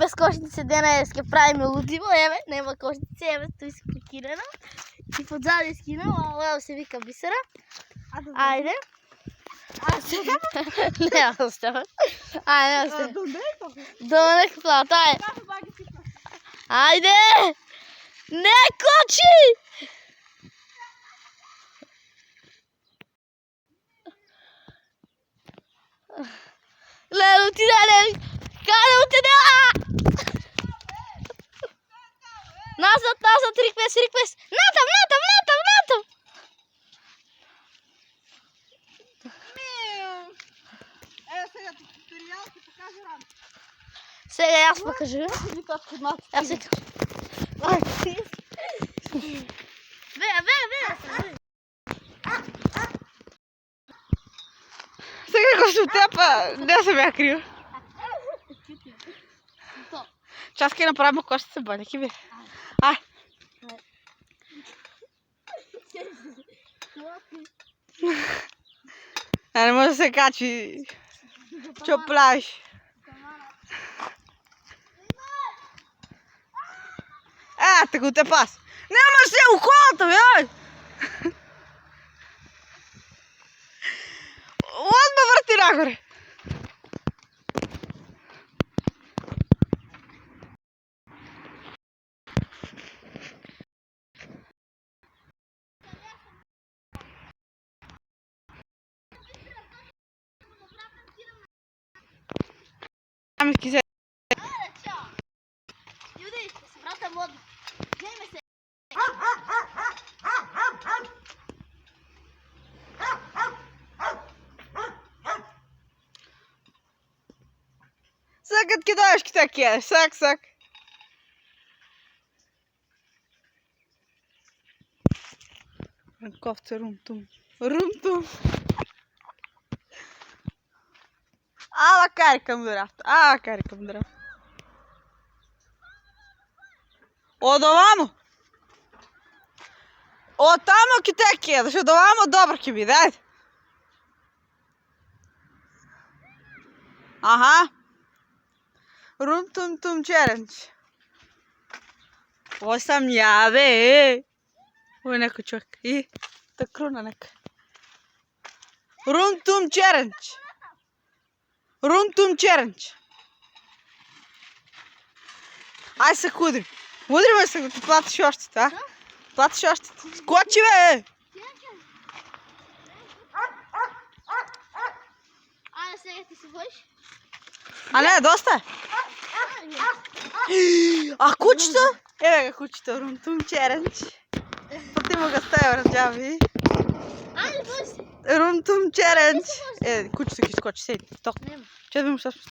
без кошниce днеска правим лудиво, еве, нема кошниce, еве, той си покинена. И подзади е скинала, ево се вика Бисера. Айде. Не остава. Айде, не остава. До нека плата, айде. Айде! Не кочи! Лело, ти да, Лели! Каде отиде? Назад, риквес! Натам! Ево сега туториал ти покажа рано. Сега аз покажа. Аз сега. Бе! Сега го се отепа, не се бях крил. Час ке направим кошница, бъде, бе. Ай. Не може да се качи. Що правиш? Така те пас. Нямаш се ухото, бе! От ме върти нагоре. Амишки се. Юди, ще се врата вода. Гледаме се. Сакът кидашки такива, сак. Ковце румтум. Ала кари към драфта. Одовамо. Отамо ки те кидаш, одовамо добро ки би, дайде. Аха. Рум-тум-тум челендж. Ovo sam ja, be. Ovo je neko čovjek. I, ta kruna neka. Rum-tum challenge. Aj se udri. Udri se da ti platiš oštete, a? Platiš oštete. Skoči, be. Ajde, сега ти се bojiš? A ne, dosta je. A kućica? Evo ga kućica, rum-tum challenge. Potimo ga 100 evra, džavi. Ajde, boji se. Rum-tum challenge. Kućica ki skoči, sedi. Tok. Nema. Če da vidimo šta smo